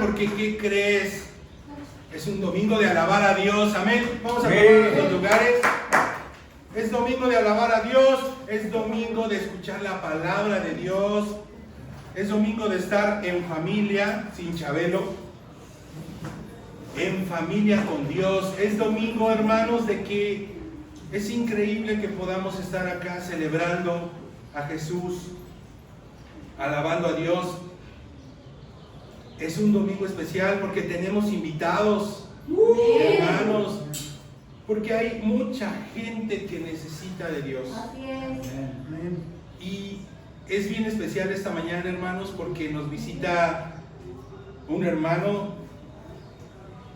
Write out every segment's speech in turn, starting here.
Porque, ¿qué crees? Es un domingo de alabar a Dios, amén. Vamos a tomar nuestros lugares. Es domingo de alabar a Dios, es domingo de escuchar la palabra de Dios, es domingo de estar en familia, sin Chabelo, en familia con Dios. Es domingo, hermanos, de que es increíble que podamos estar acá celebrando a Jesús, alabando a Dios. Es un domingo especial porque tenemos invitados, hermanos, porque hay mucha gente que necesita de Dios. Así es. Y es bien especial esta mañana, hermanos, porque nos visita un hermano,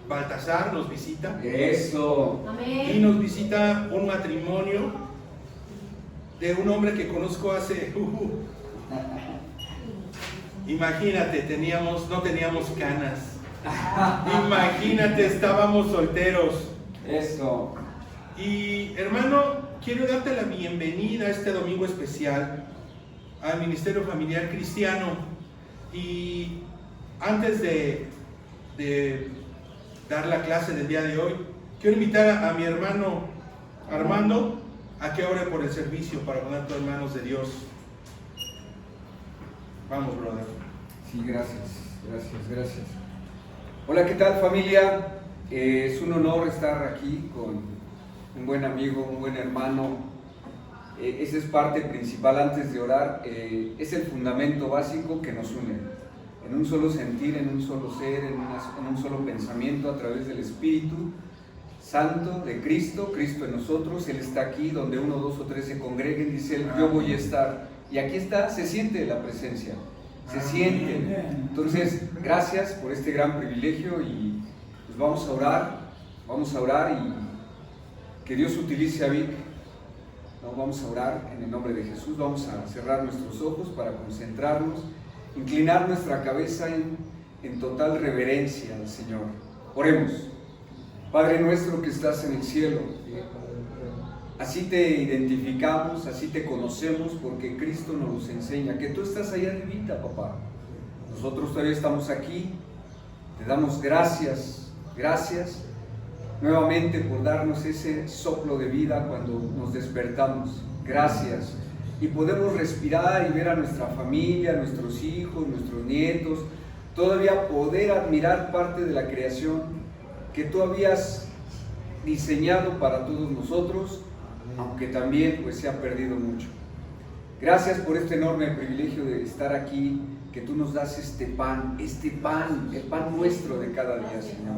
Baltasar nos visita. Eso. Y nos visita un matrimonio de un hombre que conozco hace... Imagínate, no teníamos canas. Imagínate, estábamos solteros. Eso. Y hermano, quiero darte la bienvenida a este domingo especial al Ministerio Familiar Cristiano. Y antes de dar la clase del día de hoy, quiero invitar a mi hermano Armando a que ore por el servicio para poner todo en manos de Dios. Vamos, brother. Sí, gracias. Hola, ¿qué tal, familia? Es un honor estar aquí con un buen amigo, un buen hermano. Esa es parte principal antes de orar. Es el fundamento básico que nos une. En un solo sentir, en un solo ser, en un solo pensamiento a través del Espíritu Santo de Cristo, Cristo en nosotros. Él está aquí donde 1, 2 o 3 se congreguen, dice Él, yo voy a estar. Y aquí está, se siente la presencia, se siente. Entonces, gracias por este gran privilegio y pues vamos a orar y que Dios utilice a Vic. Vamos a orar en el nombre de Jesús, vamos a cerrar nuestros ojos para concentrarnos, inclinar nuestra cabeza en total reverencia al Señor. Oremos. Padre nuestro que estás en el cielo, así te identificamos, así te conocemos, porque Cristo nos enseña que tú estás allá arribita, papá. Nosotros todavía estamos aquí, te damos gracias nuevamente por darnos ese soplo de vida cuando nos despertamos. Gracias. Y podemos respirar y ver a nuestra familia, a nuestros hijos, nuestros nietos, todavía poder admirar parte de la creación que tú habías diseñado para todos nosotros, aunque también pues se ha perdido mucho. Gracias por este enorme privilegio de estar aquí, que tú nos das este pan, el pan nuestro de cada día, Señor.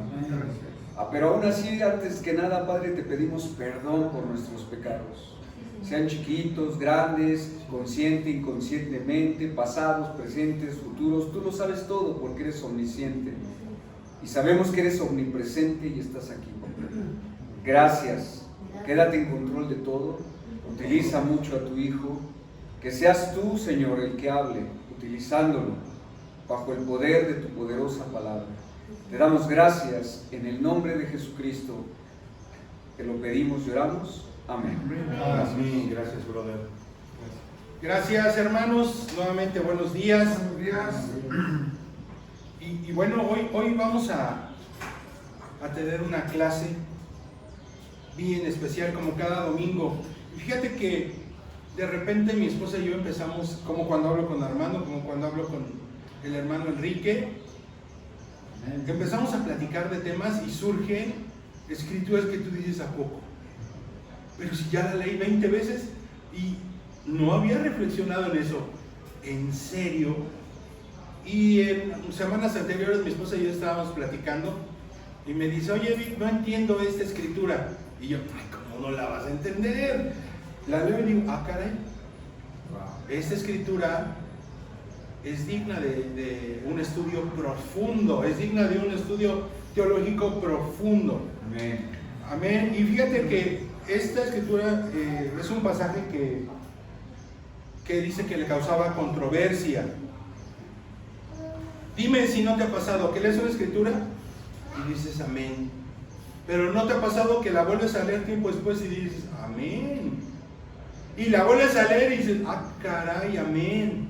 Pero aún así, antes que nada, Padre, te pedimos perdón por nuestros pecados, sean chiquitos, grandes, consciente, inconscientemente, pasados, presentes, futuros. Tú lo sabes todo porque eres omnisciente y sabemos que eres omnipresente y estás aquí. Gracias. Quédate en control de todo, utiliza mucho a tu Hijo, que seas tú, Señor, el que hable, utilizándolo bajo el poder de tu poderosa palabra. Te damos gracias en el nombre de Jesucristo, te lo pedimos y oramos. Amén. Amén. Gracias, brother. Gracias, hermanos. Nuevamente, buenos días. Buenos días. Y bueno, hoy vamos a tener una clase bien especial como cada domingo. Y fíjate que de repente mi esposa y yo empezamos, como cuando hablo con Armando, como cuando hablo con el hermano Enrique, empezamos a platicar de temas y surgen escrituras que tú dices ¿a poco? Pero si ya la leí 20 veces y no había reflexionado en eso, en serio. Y en semanas anteriores mi esposa y yo estábamos platicando y me dice, oye Vic, no entiendo esta escritura. Y yo, ay, ¿cómo no la vas a entender? La leo y digo, caray, esta escritura es digna de un estudio profundo, es digna de un estudio teológico profundo. Amén. Amén. Y fíjate que esta escritura es un pasaje que dice que le causaba controversia. Dime si no te ha pasado que lees una escritura y dices amén, pero no te ha pasado que la vuelves a leer tiempo después y dices amén, y la vuelves a leer y dices caray, amén.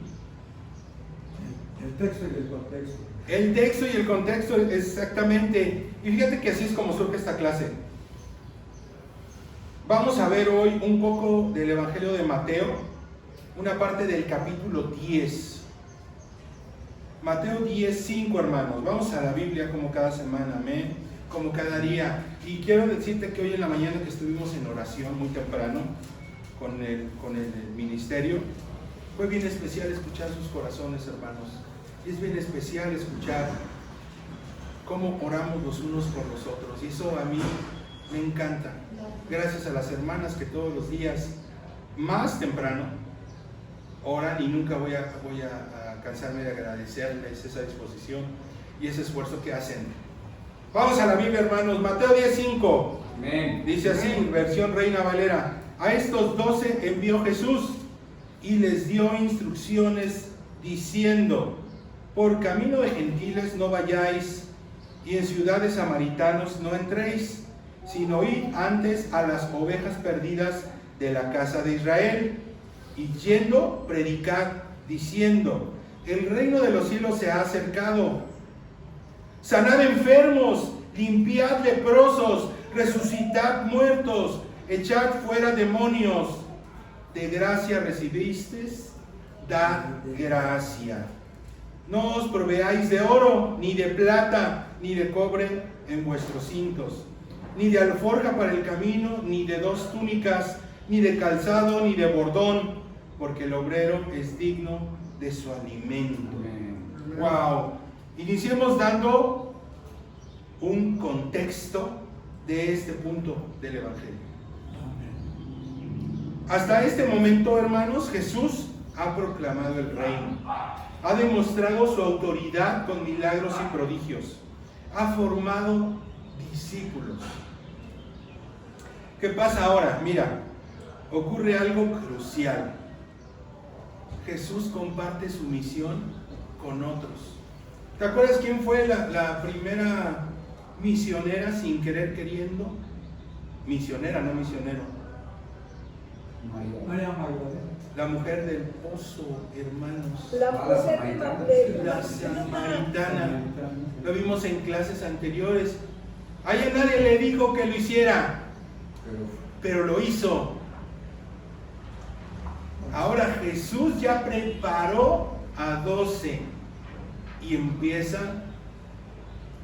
El texto y el contexto. El texto y el contexto exactamente. Y fíjate que así es como surge esta clase. Vamos a ver hoy un poco del Evangelio de Mateo, una parte del capítulo 10. Mateo 10:5, hermanos. Vamos a la Biblia como cada semana, amén, como cada día. Y quiero decirte que hoy en la mañana que estuvimos en oración muy temprano con el ministerio, fue bien especial escuchar sus corazones, hermanos. Y es bien especial escuchar cómo oramos los unos por los otros. Y eso a mí me encanta. Gracias a las hermanas que todos los días, más temprano, oran, y nunca voy a cansarme de agradecerles esa disposición y ese esfuerzo que hacen. Vamos a la Biblia, hermanos. Mateo 10:5. Dice así, versión Reina Valera: a estos 12 envió Jesús y les dio instrucciones diciendo: por camino de gentiles no vayáis, y en ciudades samaritanos no entréis, sino id antes a las ovejas perdidas de la casa de Israel, y yendo predicad diciendo: el reino de los cielos se ha acercado. Sanad enfermos, limpiad leprosos, resucitad muertos, echad fuera demonios. De gracia recibisteis, dad gracia. No os proveáis de oro, ni de plata, ni de cobre en vuestros cintos, ni de alforja para el camino, ni de 2 túnicas, ni de calzado, ni de bordón, porque el obrero es digno de su alimento. Wow. Iniciemos dando un contexto de este punto del Evangelio. Hasta este momento, hermanos, Jesús ha proclamado el reino, ha demostrado su autoridad con milagros y prodigios, ha formado discípulos. ¿Qué pasa ahora? Mira, ocurre algo crucial. Jesús comparte su misión con otros. ¿Te acuerdas quién fue la primera misionera sin querer queriendo? Misionera, no misionero. María Magdalena. La mujer del pozo, hermanos. La samaritana. Lo vimos en clases anteriores. A ella nadie le dijo que lo hiciera, pero lo hizo. Ahora Jesús ya preparó a 12 y empieza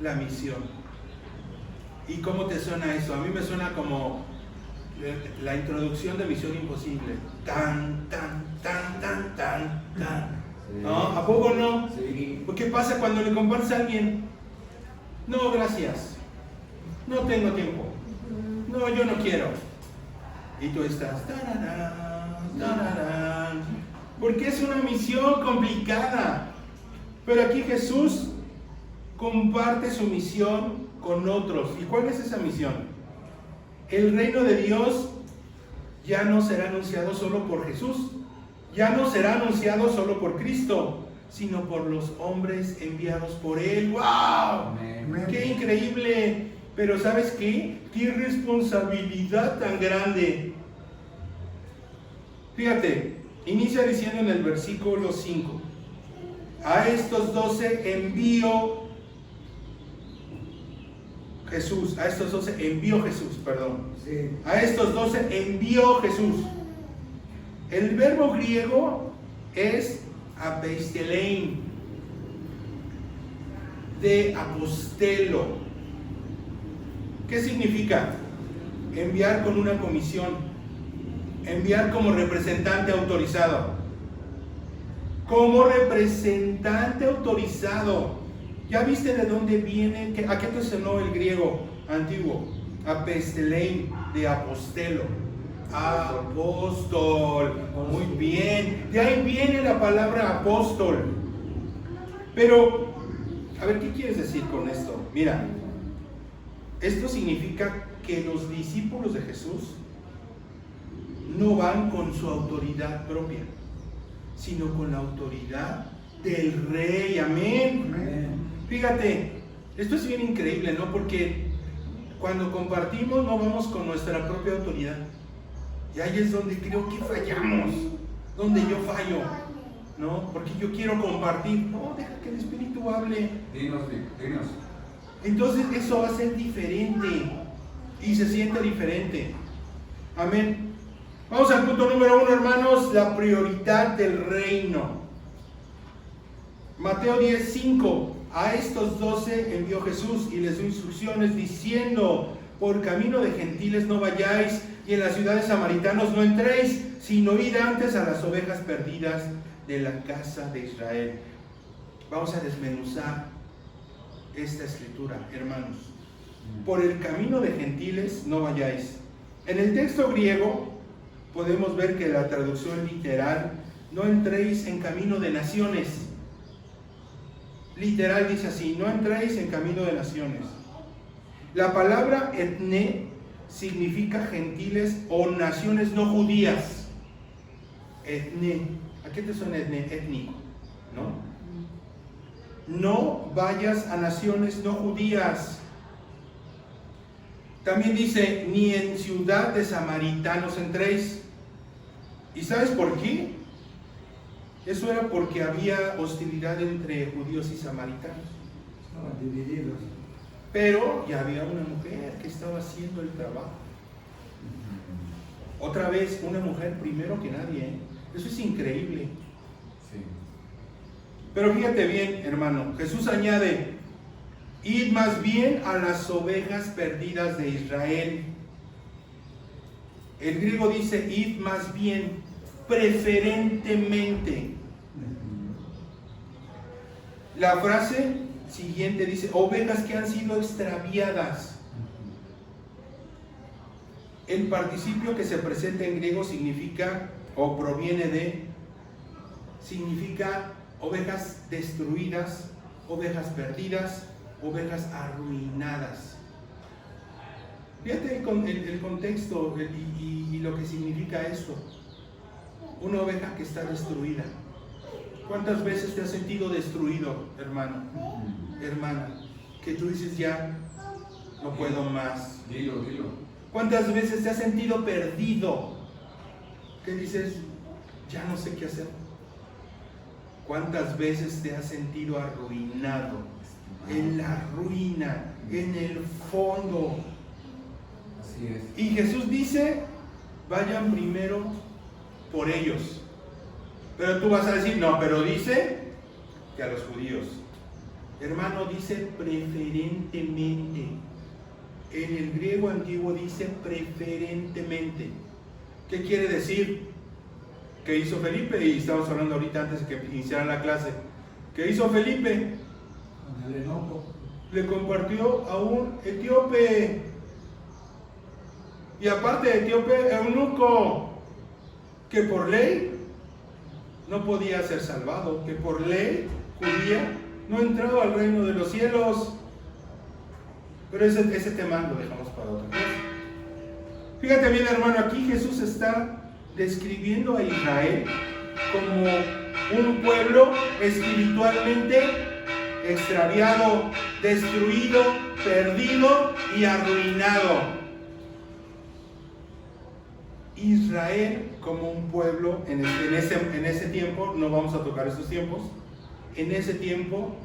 la misión. ¿Y cómo te suena eso? A mí me suena como la introducción de Misión Imposible. Tan, tan, tan, tan, tan, tan. ¿No? ¿A poco no? Sí. ¿Qué pasa cuando le compartes a alguien? No, gracias. No tengo tiempo. No, yo no quiero. Y tú estás. Tararán, tararán. Porque es una misión complicada. Pero aquí Jesús comparte su misión con otros. ¿Y cuál es esa misión? El reino de Dios ya no será anunciado solo por Jesús, ya no será anunciado solo por Cristo, sino por los hombres enviados por Él. ¡Wow! Amén. ¡Qué increíble! Pero ¿sabes qué? ¡Qué responsabilidad tan grande! Fíjate, inicia diciendo en el versículo 5: a estos 12 envió Jesús, a estos 12 envió Jesús, perdón. Sí. A estos 12 envió Jesús. El verbo griego es apostelein, de apostelo. ¿Qué significa? Enviar con una comisión, enviar como representante autorizado. Como representante autorizado. ¿Ya viste de dónde viene? ¿A qué te sonó el griego antiguo? Apostelein, de apostelo. Apóstol. Muy bien. De ahí viene la palabra apóstol. Pero, a ver, ¿qué quieres decir con esto? Mira, esto significa que los discípulos de Jesús no van con su autoridad propia, sino con la autoridad del Rey. Amén. Amén. Fíjate, esto es bien increíble, ¿no? Porque cuando compartimos no vamos con nuestra propia autoridad. Y ahí es donde creo que fallamos, donde yo fallo, ¿no? Porque yo quiero compartir. No, deja que el Espíritu espirituable. Dinos. Entonces eso va a ser diferente y se siente diferente. Amén. Vamos al punto número 1, hermanos, la prioridad del reino. Mateo 10:5. A estos 12 envió Jesús y les dio instrucciones diciendo: por camino de gentiles no vayáis, y en las ciudades samaritanos no entréis, sino id antes a las ovejas perdidas de la casa de Israel. Vamos a desmenuzar esta escritura, hermanos. Por el camino de gentiles no vayáis. En el texto griego podemos ver que la traducción literal, no entréis en camino de naciones. Literal dice así: no entréis en camino de naciones. La palabra etné significa gentiles o naciones no judías. Etné. ¿A qué te suena etné? Étnico, ¿no? No vayas a naciones no judías. También dice: ni en ciudad de samaritanos entréis. ¿Y sabes por qué? Eso era porque había hostilidad entre judíos y samaritanos. Estaban divididos. Pero ya había una mujer que estaba haciendo el trabajo. Otra vez, una mujer primero que nadie, ¿eh? Eso es increíble. Sí. Pero fíjate bien, hermano, Jesús añade: id más bien a las ovejas perdidas de Israel. El griego dice: id más bien, preferentemente. La frase siguiente dice: ovejas que han sido extraviadas. El participio que se presenta en griego significa, o proviene de, significa ovejas destruidas, ovejas perdidas, ovejas arruinadas. Fíjate el contexto y lo que significa eso. Una oveja que está destruida. ¿Cuántas veces te has sentido destruido, hermano, hermana? Que tú dices: ya no puedo más. Dilo. ¿Cuántas veces te has sentido perdido? Que dices: ya no sé qué hacer. ¿Cuántas veces te has sentido arruinado? En la ruina, en el fondo. Así es. Y Jesús dice: vayan primero por ellos. Pero tú vas a decir: no, pero dice que a los judíos. Hermano, dice preferentemente. En el griego antiguo dice preferentemente. ¿Qué quiere decir? ¿Qué hizo Felipe? Y estamos hablando ahorita antes de que iniciara la clase. ¿Qué hizo Felipe? Con el enojo. Le compartió a un etíope. Y aparte de etíope, eunuco, que por ley no podía ser salvado, que por ley judía no entraba al reino de los cielos. Pero ese tema lo dejamos para otra cosa. Fíjate bien, hermano, aquí Jesús está describiendo a Israel como un pueblo espiritualmente extraviado, destruido, perdido y arruinado. Israel como un pueblo en ese tiempo, no vamos a tocar esos tiempos, en ese tiempo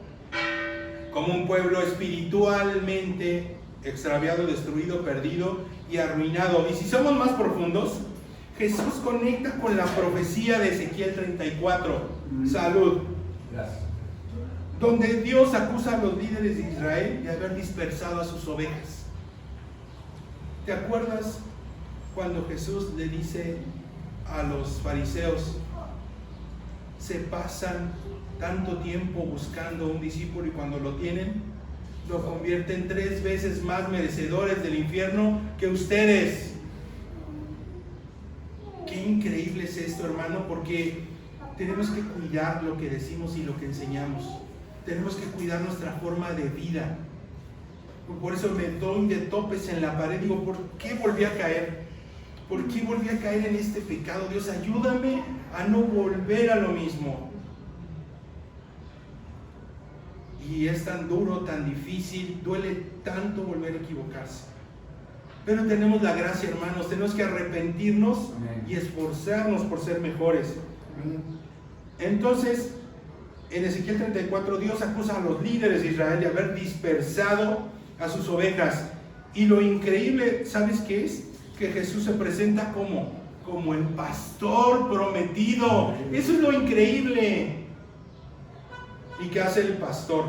como un pueblo espiritualmente extraviado, destruido, perdido y arruinado. Y si somos más profundos, Jesús conecta con la profecía de Ezequiel 34, salud, Gracias. donde Dios acusa a los líderes de Israel de haber dispersado a sus ovejas. ¿Te acuerdas cuando Jesús le dice a los fariseos: se pasan tanto tiempo buscando un discípulo y cuando lo tienen, lo convierten 3 veces más merecedores del infierno que ustedes? Qué increíble es esto, hermano, porque tenemos que cuidar lo que decimos y lo que enseñamos. Tenemos que cuidar nuestra forma de vida. Por eso me doy de topes en la pared. Digo: ¿por qué volví a caer? ¿Por qué volví a caer en este pecado? Dios, ayúdame a no volver a lo mismo. Y es tan duro, tan difícil, duele tanto volver a equivocarse. Pero tenemos la gracia, hermanos, tenemos que arrepentirnos. Amén. Y esforzarnos por ser mejores. Entonces, en Ezequiel 34, Dios acusa a los líderes de Israel de haber dispersado a sus ovejas. Y lo increíble, ¿sabes qué es? Que Jesús se presenta como el pastor prometido. Eso es lo increíble. ¿Y qué hace el pastor?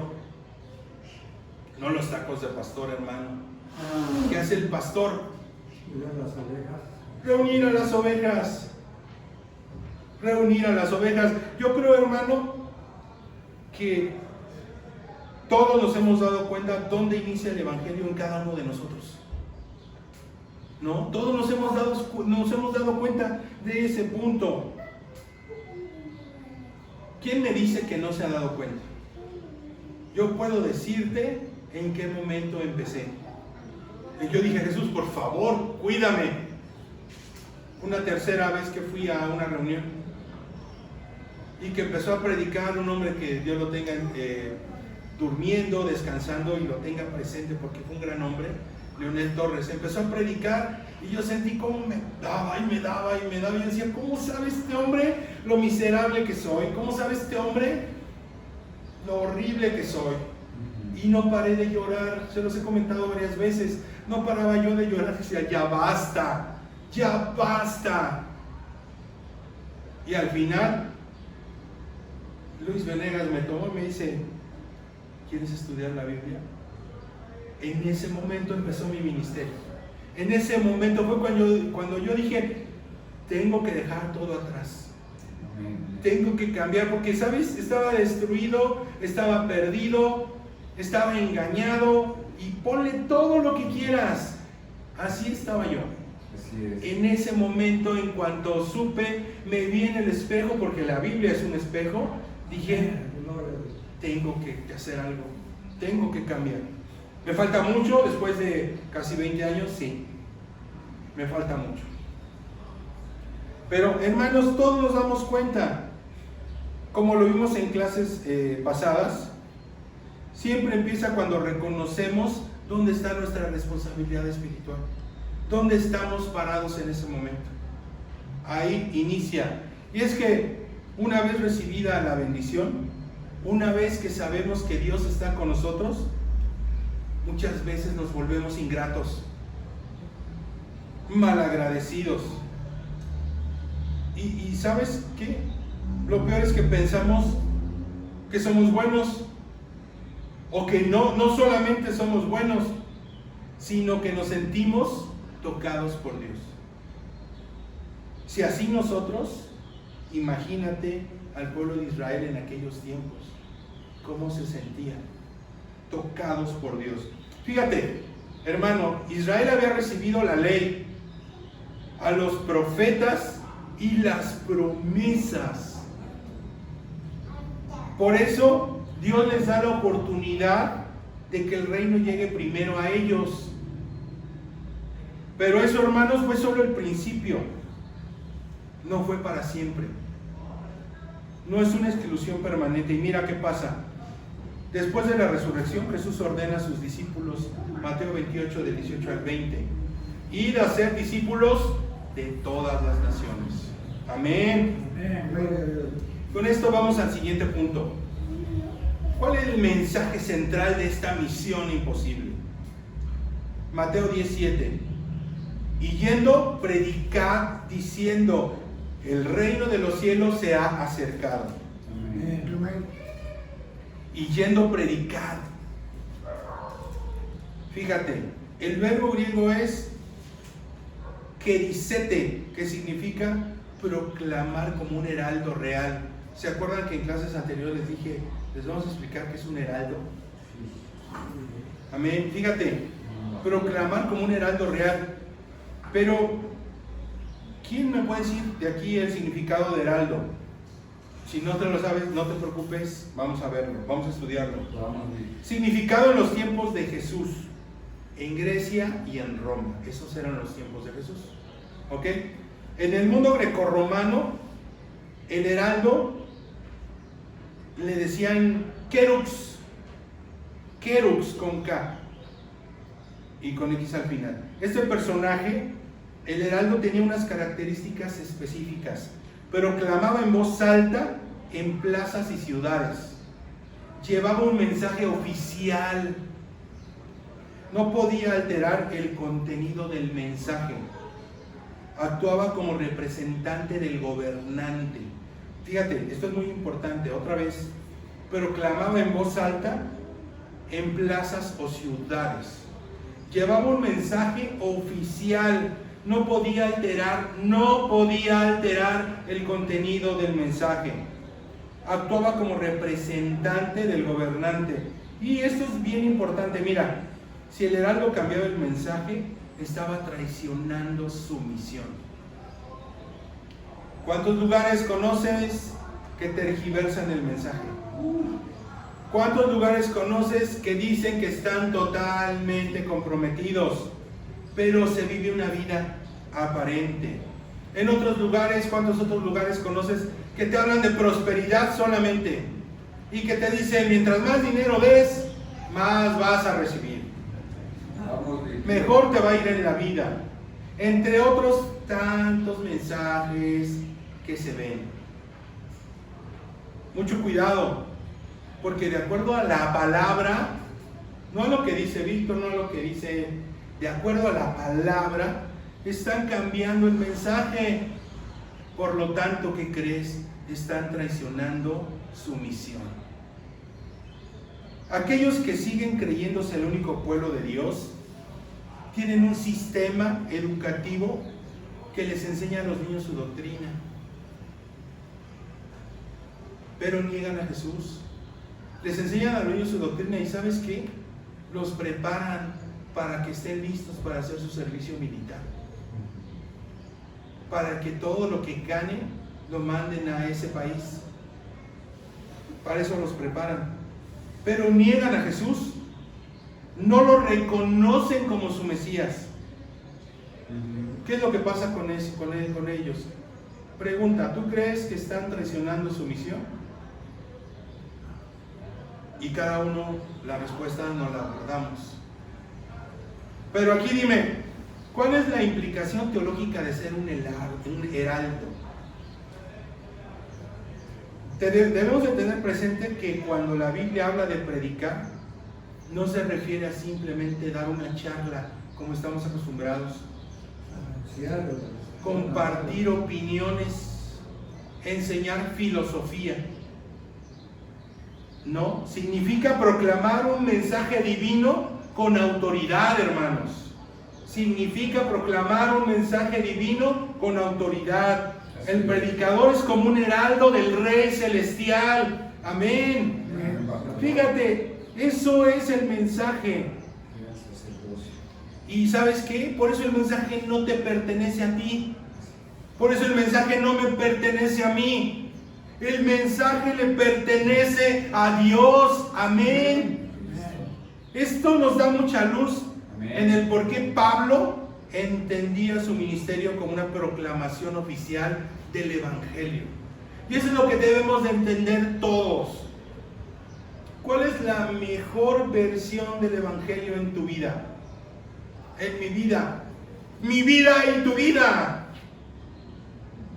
No los tacos de pastor, hermano. ¿Qué hace el pastor? Cuidar las ovejas. Reunir a las ovejas. Reunir a las ovejas. Yo creo, hermano, que todos nos hemos dado cuenta dónde inicia el evangelio en cada uno de nosotros. ¿No? Todos nos hemos dado cuenta de ese punto. ¿Quién me dice que no se ha dado cuenta? Yo puedo decirte en qué momento empecé. Yo dije, Jesús, por favor, cuídame. Una tercera vez que fui a una reunión y que empezó a predicar un hombre que Dios lo tenga durmiendo, descansando y lo tenga presente porque fue un gran hombre, Leonel Torres. Empezó a predicar y yo sentí como me daba y me daba y me daba. Y yo decía, ¿cómo sabe este hombre lo miserable que soy? ¿Cómo sabe este hombre lo horrible que soy? Y no paré de llorar, se los he comentado varias veces. No paraba yo de llorar, decía, ya basta, ya basta. Y al final, Luis Venegas me tomó y me dice, ¿quieres estudiar la Biblia? En ese momento empezó mi ministerio. En ese momento fue cuando yo dije, tengo que dejar todo atrás. Tengo que cambiar, porque, ¿sabes? Estaba destruido, estaba perdido, estaba engañado, y ponle todo lo que quieras. Así estaba yo. Así es. En ese momento, en cuanto supe, me vi en el espejo, porque la Biblia es un espejo, dije, tengo que hacer algo, tengo que cambiar. ¿Me falta mucho después de casi 20 años? Sí, me falta mucho. Pero, hermanos, todos nos damos cuenta, como lo vimos en clases pasadas, siempre empieza cuando reconocemos dónde está nuestra responsabilidad espiritual, dónde estamos parados en ese momento. Ahí inicia. Y es que una vez recibida la bendición, una vez que sabemos que Dios está con nosotros, muchas veces nos volvemos ingratos, malagradecidos. Y ¿sabes qué? Lo peor es que pensamos que somos buenos, o que no solamente somos buenos, sino que nos sentimos tocados por Dios. Si así nosotros, imagínate al pueblo de Israel en aquellos tiempos, cómo se sentían, tocados por Dios. Fíjate, hermano, Israel había recibido la ley, a los profetas y las promesas. Por eso Dios les da la oportunidad de que el reino llegue primero a ellos. Pero eso, hermanos, fue solo el principio. No fue para siempre. No es una exclusión permanente. Y mira qué pasa. Después de la resurrección, Jesús ordena a sus discípulos, Mateo 28, del 18 al 20, id a ser discípulos de todas las naciones. Amén. Con esto vamos al siguiente punto. ¿Cuál es el mensaje central de esta misión imposible? Mateo 17. Y yendo, predicad diciendo, el reino de los cielos se ha acercado. Y yendo, predicad. Fíjate, el verbo griego es kerisete, que significa proclamar como un heraldo real. ¿Se acuerdan que en clases anteriores les dije, les vamos a explicar qué es un heraldo? Amén. Fíjate, proclamar como un heraldo real. Pero, ¿quién me puede decir de aquí el significado de heraldo? Si no te lo sabes, no te preocupes, vamos a verlo, vamos a estudiarlo. Significado en los tiempos de Jesús, en Grecia y en Roma. Esos eran los tiempos de Jesús. ¿Ok? En el mundo grecorromano, el heraldo le decían Kerux con K y con X al final. Este personaje, el heraldo, tenía unas características específicas. Proclamaba en voz alta en plazas y ciudades. llevaba un mensaje oficial. No podía alterar el contenido del mensaje. Actuaba como representante del gobernante. Fíjate, esto es muy importante, otra vez. Proclamaba en voz alta en plazas o ciudades. Llevaba un mensaje oficial. No podía alterar el contenido del mensaje. Actuaba como representante del gobernante. Y esto es bien importante. Mira, si el heraldo cambiaba el mensaje, estaba traicionando su misión. ¿Cuántos lugares conoces que tergiversan el mensaje? ¿Cuántos lugares conoces que dicen que están totalmente comprometidos, pero se vive una vida aparente? En otros lugares, ¿cuántos otros lugares conoces que te hablan de prosperidad solamente? Y que te dicen, mientras más dinero des, más vas a recibir. Mejor te va a ir en la vida. Entre otros tantos mensajes que se ven. Mucho cuidado, porque de acuerdo a la palabra, no a lo que dice Víctor, no a lo que dice, de acuerdo a la palabra, están cambiando el mensaje. Por lo tanto, ¿qué crees? Están traicionando su misión. Aquellos que siguen creyéndose el único pueblo de Dios tienen un sistema educativo que les enseña a los niños su doctrina, pero niegan a Jesús. Les enseñan a los niños su doctrina y ¿sabes qué? Los preparan para que estén listos para hacer su servicio militar, para que todo lo que ganen lo manden a ese país. Para eso los preparan, pero niegan a Jesús. No lo reconocen como su Mesías. ¿Qué es lo que pasa con ellos? Pregunta, ¿tú crees que están traicionando su misión? Y cada uno, la respuesta nos la guardamos. Pero aquí dime, ¿cuál es la implicación teológica de ser un heraldo? Debemos de tener presente que cuando la Biblia habla de predicar, no se refiere a simplemente dar una charla como estamos acostumbrados, compartir opiniones, enseñar filosofía. No, significa proclamar un mensaje divino con autoridad, hermanos. Significa proclamar un mensaje divino con autoridad. El predicador es como un heraldo del Rey Celestial. Amén. Fíjate, eso es el mensaje. ¿Y sabes qué? Por eso el mensaje no te pertenece a ti. Por eso el mensaje no me pertenece a mí. El mensaje le pertenece a Dios. Amén. Esto nos da mucha luz en el por qué Pablo entendía su ministerio como una proclamación oficial del Evangelio. Y eso es lo que debemos de entender todos. ¿Cuál es la mejor versión del Evangelio en tu vida? En mi vida. Mi vida y tu vida.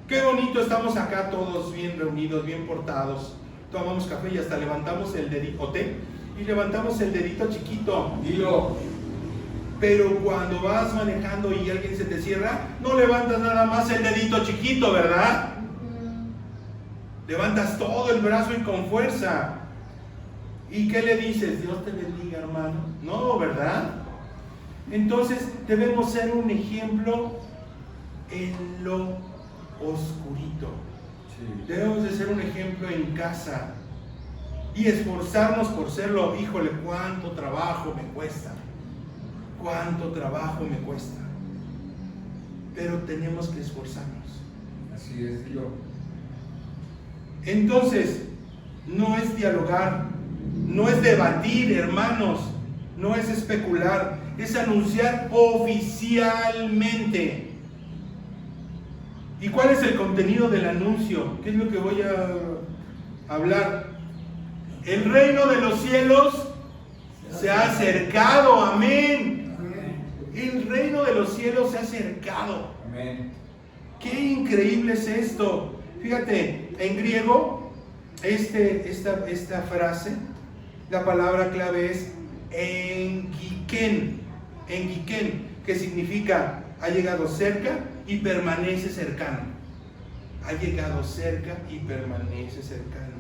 Qué bonito estamos acá todos bien reunidos, bien portados. Tomamos café y hasta levantamos el dedito, o té, y levantamos el dedito chiquito. Dilo. Pero cuando vas manejando y alguien se te cierra, no levantas nada más el dedito chiquito, ¿verdad? Levantas todo el brazo y con fuerza. ¿Y qué le dices? Dios te bendiga, hermano. No, ¿verdad? Entonces debemos ser un ejemplo en lo oscurito. Sí. Debemos de ser un ejemplo en casa y esforzarnos por serlo. Híjole, cuánto trabajo me cuesta. Cuánto trabajo me cuesta. Pero tenemos que esforzarnos. Así es, yo. Entonces, no es dialogar, no es debatir, hermanos, no es especular, es anunciar oficialmente. ¿Y cuál es el contenido del anuncio? ¿Qué es lo que voy a hablar? El reino de los cielos se ha acercado, amén. El reino de los cielos se ha acercado. Amén. Qué increíble es esto. Fíjate, en griego, esta frase La palabra clave es enquiquén, que significa ha llegado cerca y permanece cercano. Ha llegado cerca y permanece cercano.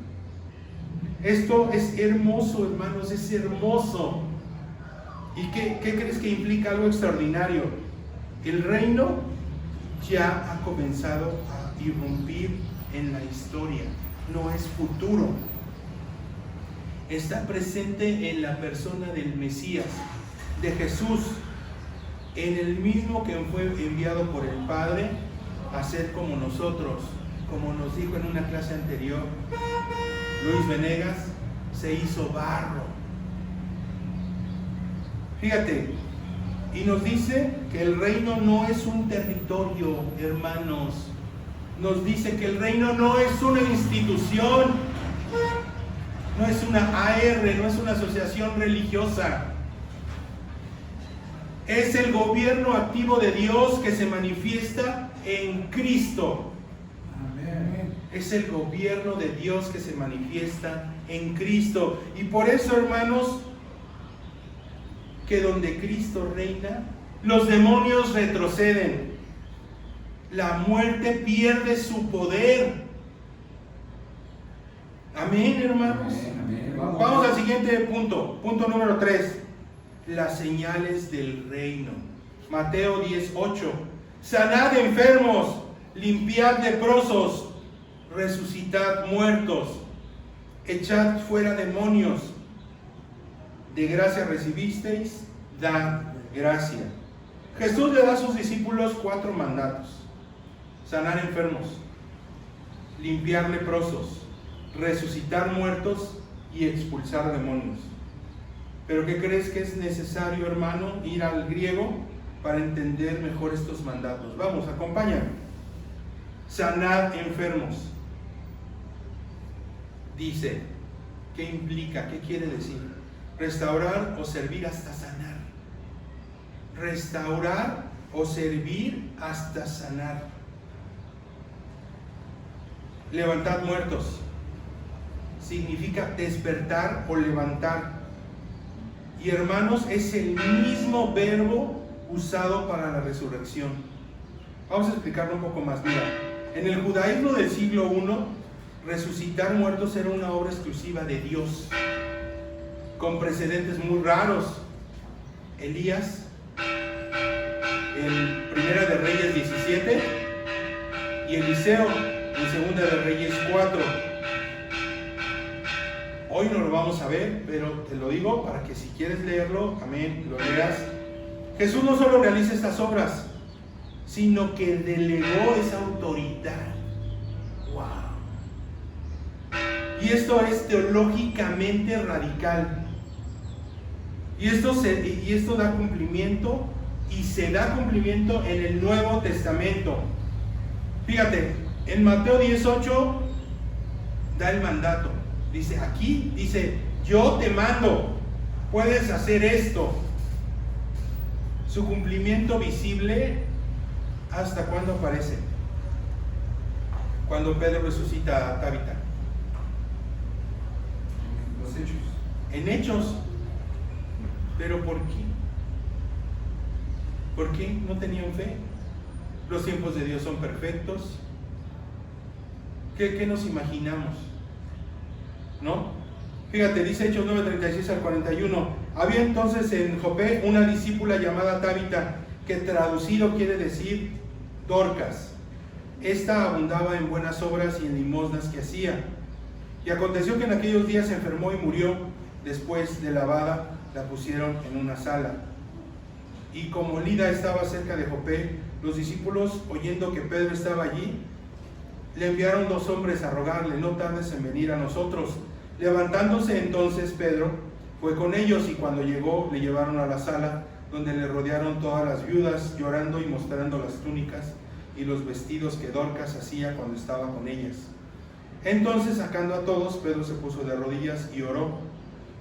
Esto es hermoso, hermanos, es hermoso. ¿Y qué crees que implica? Algo extraordinario. El reino ya ha comenzado a irrumpir en la historia, no es futuro. Está presente en la persona del Mesías, de Jesús, en el mismo que fue enviado por el Padre a ser como nosotros, como nos dijo en una clase anterior Luis Venegas, se hizo barro. Fíjate, y nos dice que el reino no es un territorio, hermanos. Nos dice que el reino no es una institución, no es una AR, no es una asociación religiosa. Es el gobierno activo de Dios que se manifiesta en Cristo. Amén. Es el gobierno de Dios que se manifiesta en Cristo. Y por eso, hermanos, que donde Cristo reina, los demonios retroceden. La muerte pierde su poder. Amén, hermanos. Amén. Vamos al siguiente punto. Punto número 3. Las señales del reino. Mateo 10:8. Sanad enfermos, limpiad leprosos, resucitad muertos, echad fuera demonios. De gracia recibisteis, dad gracia. Jesús le da a sus discípulos 4 mandatos: sanar enfermos, limpiar leprosos, resucitar muertos y expulsar demonios. Pero ¿qué crees que es necesario, hermano? Ir al griego para entender mejor estos mandatos. Vamos, acompáñame. Sanad enfermos. Dice, ¿qué implica? ¿Qué quiere decir? Restaurar o servir hasta sanar. Restaurar o servir hasta sanar. Levantad muertos. Significa despertar o levantar. Y hermanos, es el mismo verbo usado para la resurrección. Vamos a explicarlo un poco más. Mira, en el judaísmo del siglo I, resucitar muertos era una obra exclusiva de Dios, con precedentes muy raros. Elías, en Primera de Reyes 17, y Eliseo, en Segunda de Reyes 4. Hoy no lo vamos a ver, pero te lo digo para que si quieres leerlo, amén, lo leas. Jesús no solo realiza estas obras, sino que delegó esa autoridad. ¡Wow! Y esto es teológicamente radical. Y esto da cumplimiento, y se da cumplimiento en el Nuevo Testamento. Fíjate, en Mateo 18 da el mandato. Dice, aquí dice, yo te mando, puedes hacer esto. Su cumplimiento visible, ¿hasta cuándo aparece? Cuando Pedro resucita a Tabita. Los hechos. En Hechos. ¿Pero por qué? ¿Por qué no tenían fe? Los tiempos de Dios son perfectos. ¿Qué nos imaginamos? ¿No? Fíjate, dice Hechos 9:36 al 41. Había entonces en Jope una discípula llamada Tabita, que traducido quiere decir Dorcas. Esta abundaba en buenas obras y en limosnas que hacía. Y aconteció que en aquellos días se enfermó y murió. Después de lavada, la pusieron en una sala. Y como Lida estaba cerca de Jope, los discípulos, oyendo que Pedro estaba allí, le enviaron 2 hombres a rogarle, no tardes en venir a nosotros. Levantándose entonces Pedro, fue con ellos, y cuando llegó, le llevaron a la sala, donde le rodearon todas las viudas, llorando y mostrando las túnicas y los vestidos que Dorcas hacía cuando estaba con ellas. Entonces, sacando a todos, Pedro se puso de rodillas y oró,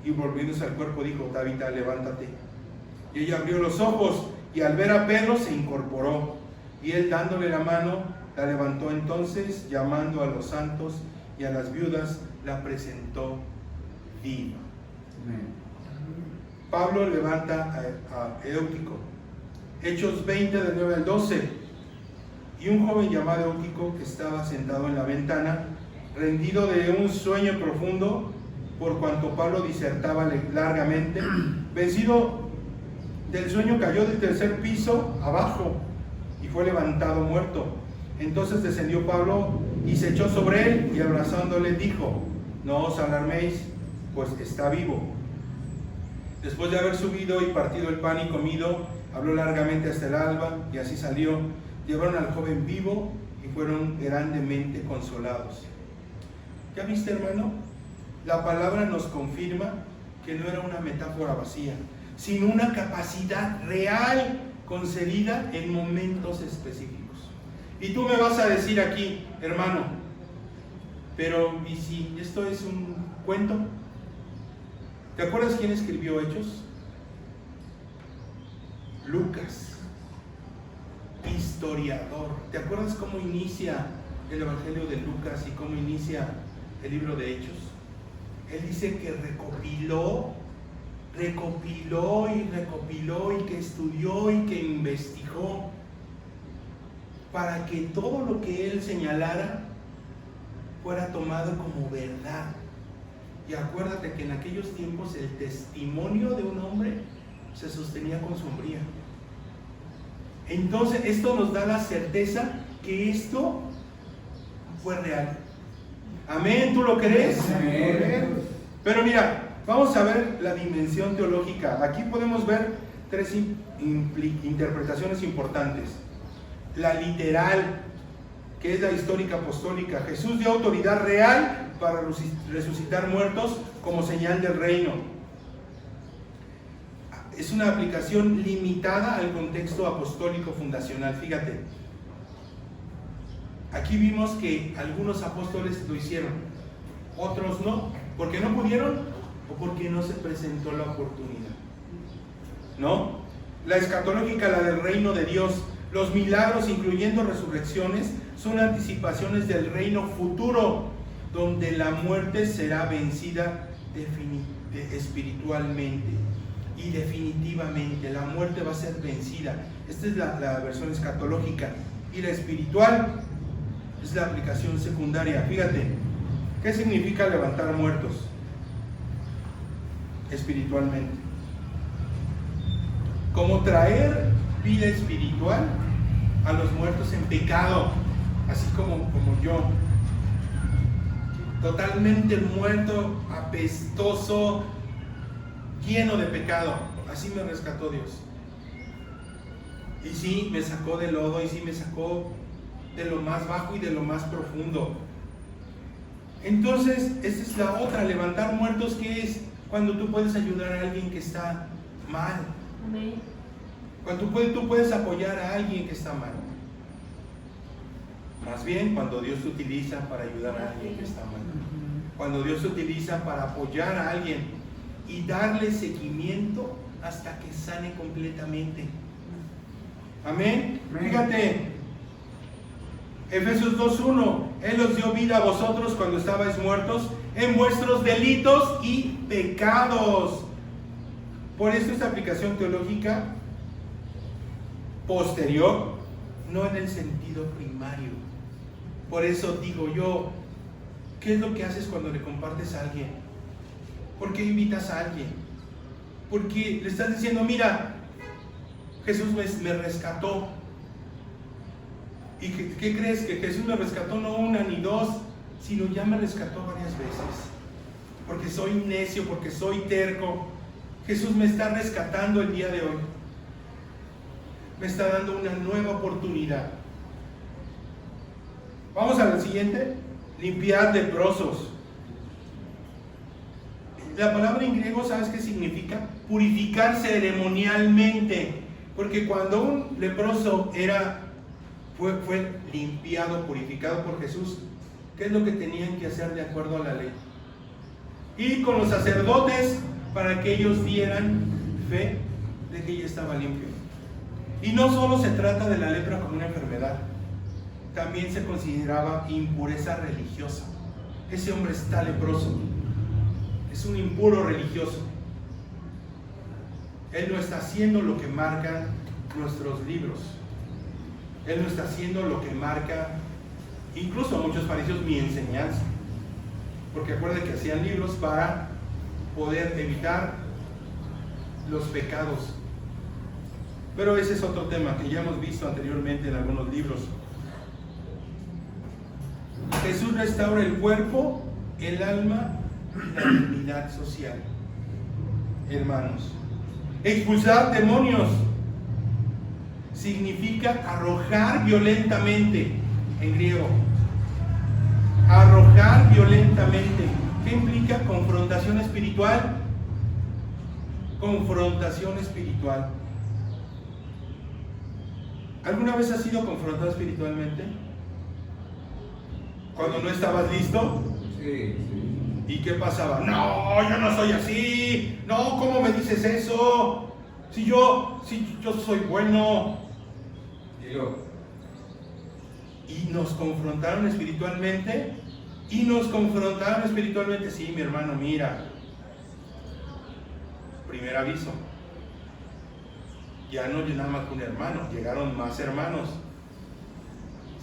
y volviéndose al cuerpo dijo, Tabita, levántate. Y ella abrió los ojos, y al ver a Pedro se incorporó, y él, dándole la mano, la levantó. Entonces, llamando a los santos y a las viudas, la presentó viva. Pablo levanta a Eutico. Hechos 20 del 9 al 12. Y un joven llamado Eutico, que estaba sentado en la ventana, rendido de un sueño profundo, por cuanto Pablo disertaba largamente, vencido del sueño, cayó del tercer piso abajo y fue levantado muerto. Entonces descendió Pablo y se echó sobre él y abrazándole dijo: no os alarméis, pues está vivo. Después de haber subido y partido el pan y comido, habló largamente hasta el alba y así salió. Llevaron al joven vivo y fueron grandemente consolados. ¿Ya viste, hermano? La palabra nos confirma que no era una metáfora vacía, sino una capacidad real concedida en momentos específicos. Y tú me vas a decir aquí, hermano, pero ¿y si esto es un cuento? ¿Te acuerdas quién escribió Hechos? Lucas, historiador. ¿Te acuerdas cómo inicia el Evangelio de Lucas y cómo inicia el libro de Hechos? Él dice que recopiló y que estudió y que investigó para que todo lo que él señalara fuera tomado como verdad. Y acuérdate que en aquellos tiempos el testimonio de un hombre se sostenía con su hombría. Entonces esto nos da la certeza que esto fue real. Amén, ¿tú lo crees? Amén. Pero mira, vamos a ver la dimensión teológica. Aquí podemos ver tres interpretaciones importantes. La literal, que es la histórica apostólica. Jesús dio autoridad real para resucitar muertos como señal del reino. Es una aplicación limitada al contexto apostólico fundacional. Fíjate, aquí vimos que algunos apóstoles lo hicieron, otros no, porque no pudieron o porque no se presentó la oportunidad. ¿No? La escatológica, la del reino de Dios. Los milagros, incluyendo resurrecciones, son anticipaciones del reino futuro, donde la muerte será vencida espiritualmente y definitivamente. La muerte va a ser vencida. Esta es la versión escatológica. Y la espiritual es la aplicación secundaria. Fíjate, ¿qué significa levantar muertos espiritualmente? Como traer vida espiritual a los muertos en pecado, así como yo, totalmente muerto, apestoso, lleno de pecado. Así me rescató Dios. Y sí, me sacó del lodo, y sí me sacó de lo más bajo y de lo más profundo. Entonces, esta es la otra, levantar muertos, que es cuando tú puedes ayudar a alguien que está mal. Amén. Cuando tú puedes apoyar a alguien que está mal. Más bien cuando Dios te utiliza para ayudar a alguien que está mal. Cuando Dios te utiliza para apoyar a alguien y darle seguimiento hasta que sane completamente. Amén. Fíjate, Efesios 2:1, Él os dio vida a vosotros cuando estabais muertos en vuestros delitos y pecados. Por esto esta aplicación teológica posterior, no en el sentido primario. Por eso digo yo, ¿qué es lo que haces cuando le compartes a alguien? ¿Por qué invitas a alguien? Porque le estás diciendo, mira, Jesús me rescató. ¿Y qué crees? Que Jesús me rescató no una ni dos, sino ya me rescató varias veces. Porque soy necio, porque soy terco. Jesús me está rescatando el día de hoy. Me está dando una nueva oportunidad. Vamos al siguiente. Limpiar leprosos. La palabra en griego, ¿sabes qué significa? Purificar ceremonialmente. Porque cuando un leproso fue limpiado, purificado por Jesús, ¿qué es lo que tenían que hacer de acuerdo a la ley? Ir con los sacerdotes para que ellos dieran fe de que ya estaba limpio. Y no solo se trata de la lepra como una enfermedad, también se consideraba impureza religiosa. Ese hombre está leproso, es un impuro religioso. Él no está haciendo lo que marcan nuestros libros. Él no está haciendo lo que marca, incluso muchos fariseos, mi enseñanza. Porque acuérdense que hacían libros para poder evitar los pecados. Pero ese es otro tema que ya hemos visto anteriormente en algunos libros. Jesús restaura el cuerpo, el alma y la dignidad social. Hermanos, expulsar demonios significa arrojar violentamente, en griego. Arrojar violentamente. ¿Qué implica? Confrontación espiritual. Confrontación espiritual. ¿Alguna vez has sido confrontado espiritualmente? Cuando no estabas listo. Sí. ¿Y qué pasaba? No, yo no soy así. No, ¿cómo me dices eso? Si yo soy bueno. Y nos confrontaron espiritualmente. Sí, mi hermano, mira. Primer aviso. Ya no nada más un hermano, llegaron más hermanos.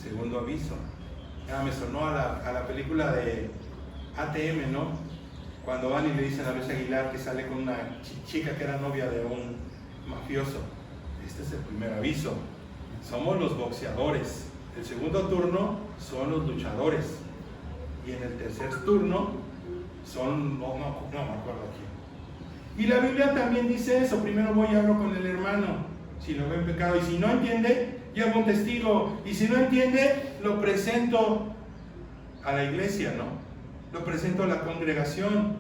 Segundo aviso. Ya me sonó a la película de ATM, ¿no? Cuando van y le dicen a Luis Aguilar que sale con una chica que era novia de un mafioso. Este es el primer aviso. Somos los boxeadores. El segundo turno son los luchadores. Y en el tercer turno son, no me acuerdo aquí. Y la Biblia también dice eso. Primero voy y hablo con el hermano, si lo ve en pecado. Y si no entiende, llevo un testigo. Y si no entiende, lo presento a la iglesia, ¿no? Lo presento a la congregación.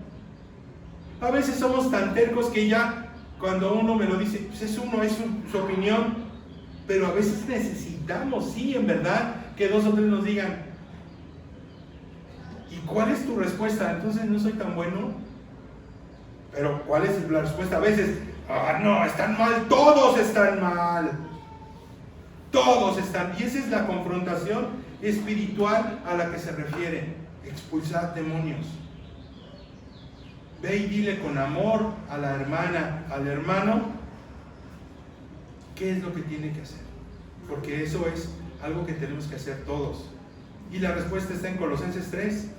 A veces somos tan tercos que ya cuando uno me lo dice, pues es su opinión. Pero a veces necesitamos, sí, en verdad, que dos o tres nos digan, ¿y cuál es tu respuesta? Entonces no soy tan bueno. Pero ¿cuál es la respuesta? A veces, no, están mal, todos están mal. Todos están. Y esa es la confrontación espiritual a la que se refiere. Expulsar demonios. Ve y dile con amor a la hermana, al hermano, ¿qué es lo que tiene que hacer? Porque eso es algo que tenemos que hacer todos. Y la respuesta está en Colosenses 3.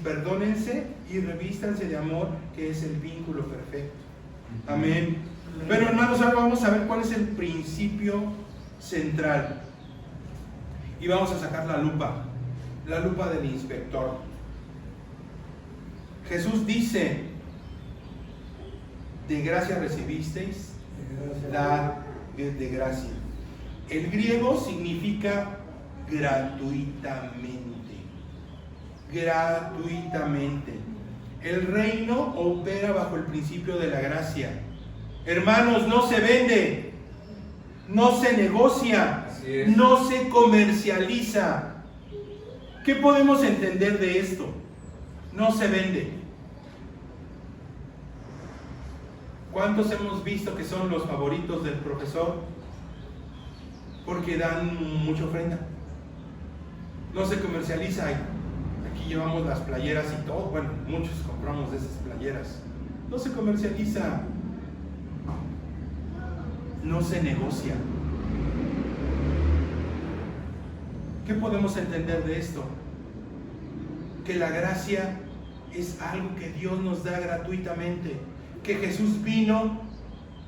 Perdónense y revístanse de amor, que es el vínculo perfecto. Amén. Pero hermanos, ahora vamos a ver cuál es el principio central. Y vamos a sacar la lupa del inspector. Jesús dice, de gracia recibisteis, da de gracia. El griego significa gratuitamente. Gratuitamente. El reino opera bajo el principio de la gracia. Hermanos, no se vende, no se negocia, no se comercializa. ¿Qué podemos entender de esto? No se vende. ¿Cuántos hemos visto que son los favoritos del profesor? Porque dan mucha ofrenda. No se comercializa. Aquí llevamos las playeras y todo. Bueno, muchos compramos de esas playeras. No se comercializa. No se negocia. ¿Qué podemos entender de esto? Que la gracia es algo que Dios nos da gratuitamente. Que Jesús vino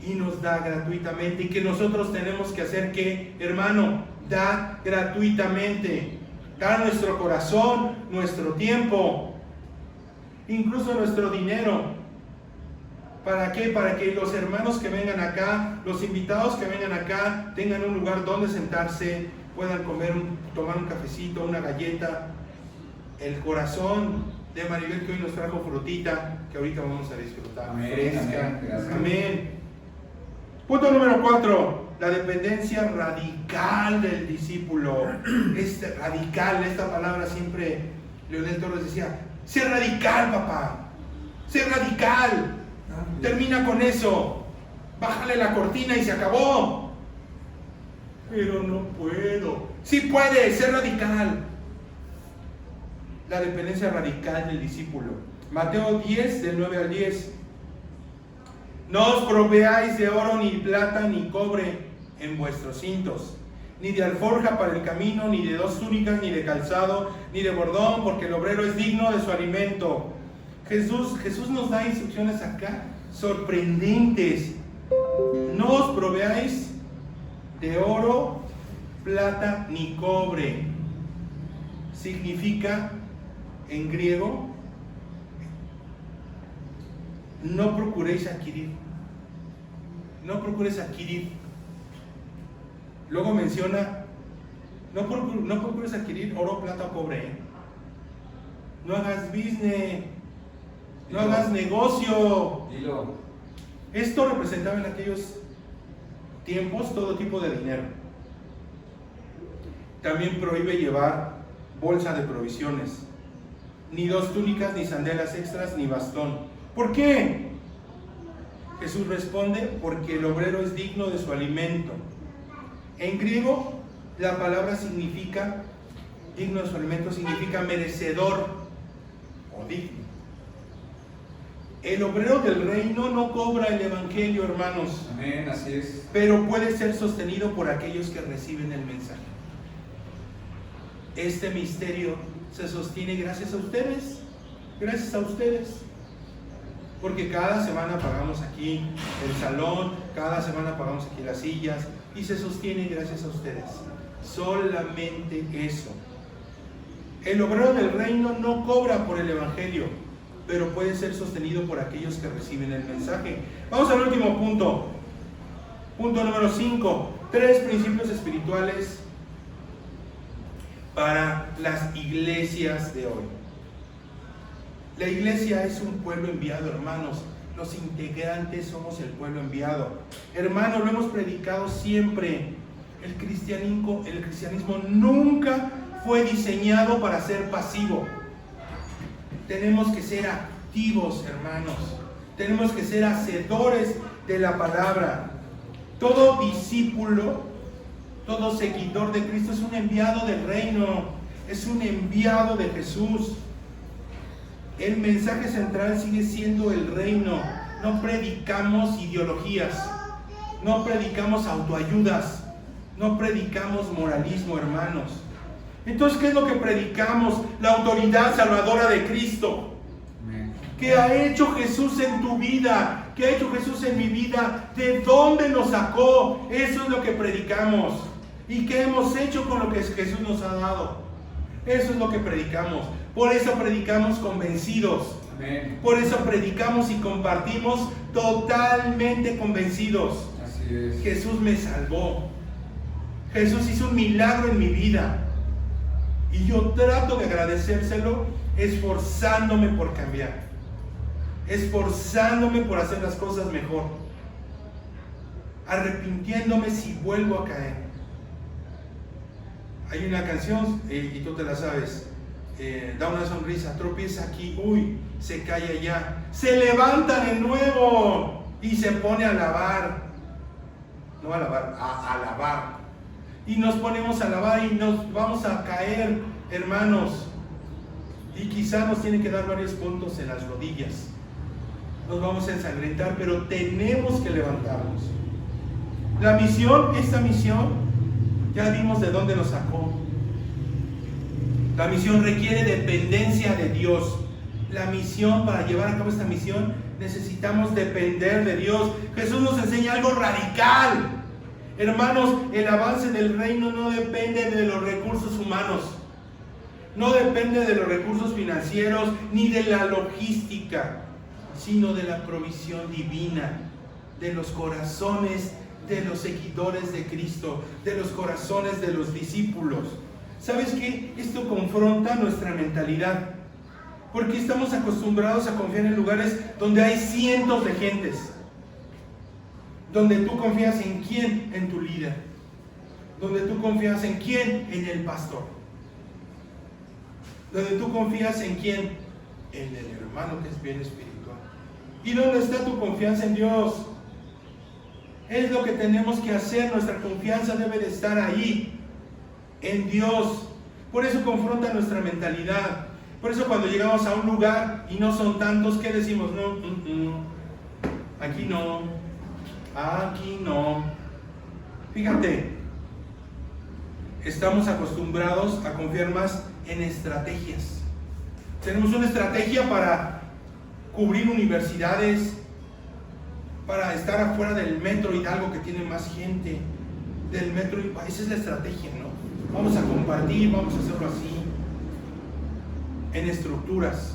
y nos da gratuitamente. Y que nosotros tenemos que hacer que, hermano, da gratuitamente. Da nuestro corazón, nuestro tiempo, incluso nuestro dinero. ¿Para qué? Para que los hermanos que vengan acá, los invitados que vengan acá, tengan un lugar donde sentarse, puedan tomar un cafecito, una galleta. El corazón de Maribel, que hoy nos trajo frutita, que ahorita vamos a disfrutar. Amén, Fresca. amén, Amén. Punto número 4. La dependencia radical del discípulo. Radical, esta palabra siempre Leonel Torres decía, sé radical, papá, sé radical, termina con eso, bájale la cortina y se acabó. Pero no puedo. Sí puedes, sé radical. La dependencia radical del discípulo. Mateo 10, del 9 al 10. No os proveáis de oro, ni plata, ni cobre en vuestros cintos, ni de alforja para el camino, ni de 2 túnicas, ni de calzado, ni de bordón, porque el obrero es digno de su alimento. Jesús nos da instrucciones acá sorprendentes. No os proveáis de oro, plata, ni cobre. Significa en griego, no procuréis adquirir. No procures adquirir. Luego menciona, no procures adquirir oro, plata o cobre. No hagas business. No hagas negocio. Dilo. Esto representaba en aquellos tiempos todo tipo de dinero. También prohíbe llevar bolsa de provisiones, ni 2 túnicas, ni sandalas extras, ni bastón. ¿Por qué? Jesús responde, porque el obrero es digno de su alimento. En griego, la palabra significa, digno de su alimento, significa merecedor o digno. El obrero del reino no cobra el evangelio, hermanos. Amén, así es. Pero puede ser sostenido por aquellos que reciben el mensaje. Este misterio se sostiene gracias a ustedes. Gracias a ustedes. Porque cada semana pagamos aquí el salón, cada semana pagamos aquí las sillas, y se sostiene gracias a ustedes. Solamente eso. El obrero del reino no cobra por el evangelio, pero puede ser sostenido por aquellos que reciben el mensaje. Vamos al último punto. Punto número 5. 3 principios espirituales para las iglesias de hoy. La iglesia es un pueblo enviado, hermanos. Los integrantes somos el pueblo enviado. Hermanos, lo hemos predicado siempre. El cristianismo nunca fue diseñado para ser pasivo. Tenemos que ser activos, hermanos. Tenemos que ser hacedores de la palabra. Todo discípulo, todo seguidor de Cristo es un enviado del reino. Es un enviado de Jesús. El mensaje central sigue siendo el reino. No predicamos ideologías. No predicamos autoayudas. No predicamos moralismo, hermanos. Entonces, ¿qué es lo que predicamos? La autoridad salvadora de Cristo. ¿Qué ha hecho Jesús en tu vida? ¿Qué ha hecho Jesús en mi vida? ¿De dónde nos sacó? Eso es lo que predicamos. ¿Y qué hemos hecho con lo que Jesús nos ha dado? Eso es lo que predicamos. Por eso predicamos convencidos. Amén. Por eso predicamos y compartimos totalmente convencidos. Así es. Jesús me salvó. Jesús hizo un milagro en mi vida. Y yo trato de agradecérselo esforzándome por cambiar. Esforzándome por hacer las cosas mejor. Arrepintiéndome si vuelvo a caer. Hay una canción, y tú te la sabes. Da una sonrisa, tropieza aquí, uy, se cae allá. Se levanta de nuevo y se pone a alabar. No a alabar, a alabar. Y nos ponemos a alabar y nos vamos a caer, hermanos. Y quizás nos tienen que dar varios puntos en las rodillas. Nos vamos a ensangrentar, pero tenemos que levantarnos. La misión, esta misión, ya vimos de dónde nos sacó. La misión requiere dependencia de Dios. La misión, para llevar a cabo esta misión, necesitamos depender de Dios. Jesús nos enseña algo radical. Hermanos, el avance del reino no depende de los recursos humanos. No depende de los recursos financieros ni de la logística, sino de la provisión divina, de los corazones de los seguidores de Cristo, de los corazones de los discípulos. ¿Sabes qué? Esto confronta nuestra mentalidad, porque estamos acostumbrados a confiar en lugares donde hay cientos de gentes, donde tú confías en quién, en tu líder, donde tú confías en quién, en el pastor, donde tú confías en quién, en el hermano que es bien espiritual. ¿Y dónde está tu confianza en Dios? Es lo que tenemos que hacer. Nuestra confianza debe de estar ahí, en Dios. Por eso confronta nuestra mentalidad. Por eso cuando llegamos a un lugar y no son tantos, ¿qué decimos? No, aquí no, aquí no. Fíjate, estamos acostumbrados a confiar más en estrategias. Tenemos una estrategia para cubrir universidades, para estar afuera del metro Hidalgo que tiene más gente, del metro, esa es la estrategia, ¿no? Vamos a compartir, vamos a hacerlo así, en estructuras.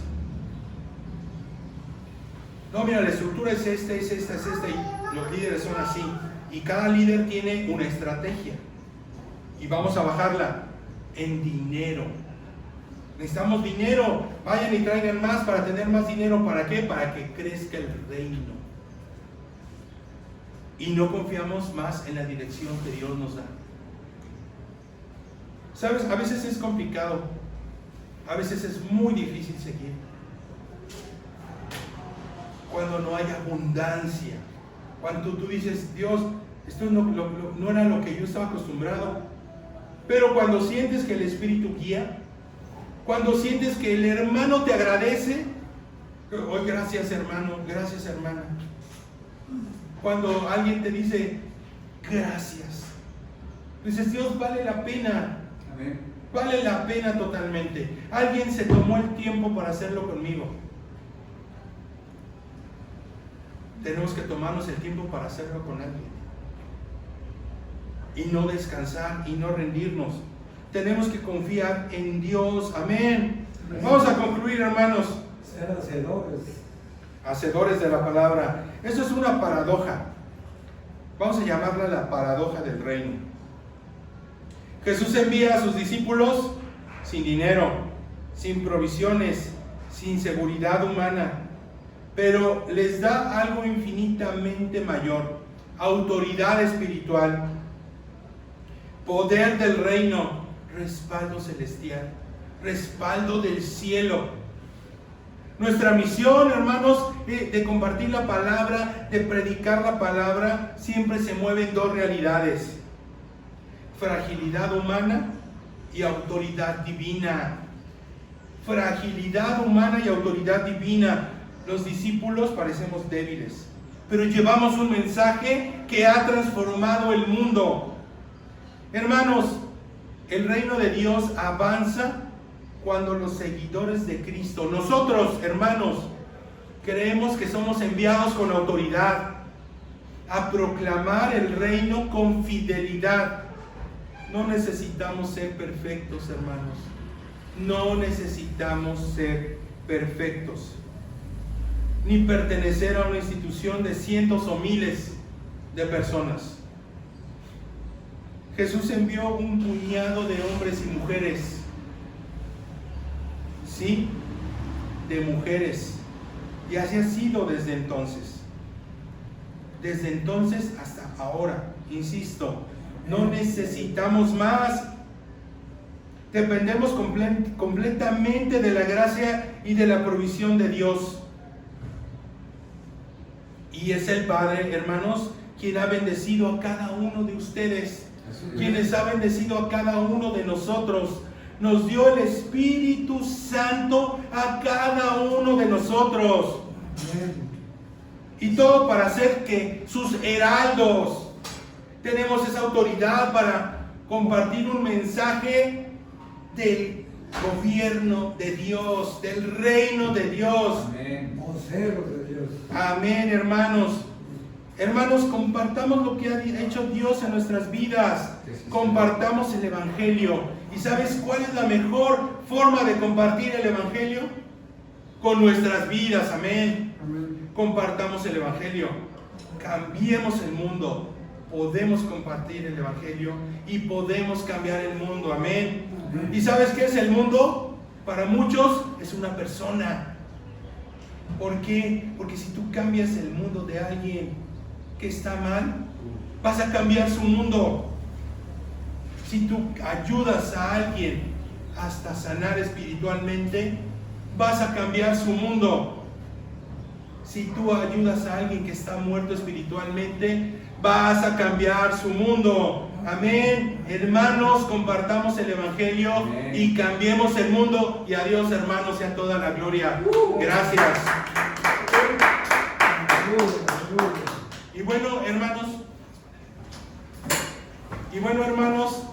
No, mira, la estructura es esta, es esta, es esta, y los líderes son así, y cada líder tiene una estrategia, y vamos a bajarla en dinero. Necesitamos dinero, vayan y traigan más para tener más dinero. ¿Para qué? Para que crezca el reino. Y no confiamos más en la dirección que Dios nos da. ¿Sabes? A veces es complicado, a veces es muy difícil seguir. Cuando no hay abundancia, cuando tú dices, Dios, esto no era lo que yo estaba acostumbrado. Pero cuando sientes que el Espíritu guía, cuando sientes que el hermano te agradece, oh, gracias hermano, gracias hermana. Cuando alguien te dice, gracias, dices, Dios, vale la pena. Amén. Vale la pena totalmente. Alguien se tomó el tiempo para hacerlo conmigo. Tenemos que tomarnos el tiempo para hacerlo con alguien. Y no descansar y no rendirnos. Tenemos que confiar en Dios. Amén. Vamos a concluir, hermanos. Ser hacedores. Hacedores de la palabra. Eso es una paradoja. Vamos a llamarla la paradoja del reino. Jesús envía a sus discípulos sin dinero, sin provisiones, sin seguridad humana, pero les da algo infinitamente mayor: autoridad espiritual, poder del reino, respaldo celestial, respaldo del cielo. Nuestra misión, hermanos, de compartir la palabra, de predicar la palabra, siempre se mueve en dos realidades: fragilidad humana y autoridad divina. Fragilidad humana y autoridad divina. Los discípulos parecemos débiles, pero llevamos un mensaje que ha transformado el mundo. Hermanos, el reino de Dios avanza cuando los seguidores de Cristo, nosotros, hermanos, creemos que somos enviados con autoridad a proclamar el reino con fidelidad. No necesitamos ser perfectos, hermanos. No necesitamos ser perfectos, ni pertenecer a una institución de cientos o miles de personas. Jesús envió un puñado de hombres y mujeres, sí, de mujeres, y así ha sido desde entonces hasta ahora. Insisto, no necesitamos más. Dependemos completamente de la gracia y de la provisión de Dios. Y es el Padre, hermanos, quien ha bendecido a cada uno de ustedes, quienes ha bendecido a cada uno de nosotros. Nos dio el Espíritu Santo a cada uno de nosotros. Y todo para hacer que sus heraldos. Tenemos esa autoridad para compartir un mensaje del gobierno de Dios, del reino de Dios. Amén. Voceros de Dios. Amén, hermanos. Hermanos, compartamos lo que ha hecho Dios en nuestras vidas. Compartamos el Evangelio. ¿Y sabes cuál es la mejor forma de compartir el Evangelio? Con nuestras vidas. Amén. Compartamos el Evangelio. Cambiemos el mundo. Podemos compartir el Evangelio y podemos cambiar el mundo. Amén. ¿Y sabes qué es el mundo? Para muchos es una persona. ¿Por qué? Porque si tú cambias el mundo de alguien que está mal, vas a cambiar su mundo. Si tú ayudas a alguien hasta sanar espiritualmente, vas a cambiar su mundo. Si tú ayudas a alguien que está muerto espiritualmente, vas a cambiar su mundo. Amén. Hermanos, compartamos el Evangelio. Amén. Y cambiemos el mundo. Y a Dios, hermanos, sea toda la gloria. Gracias. Y bueno, hermanos,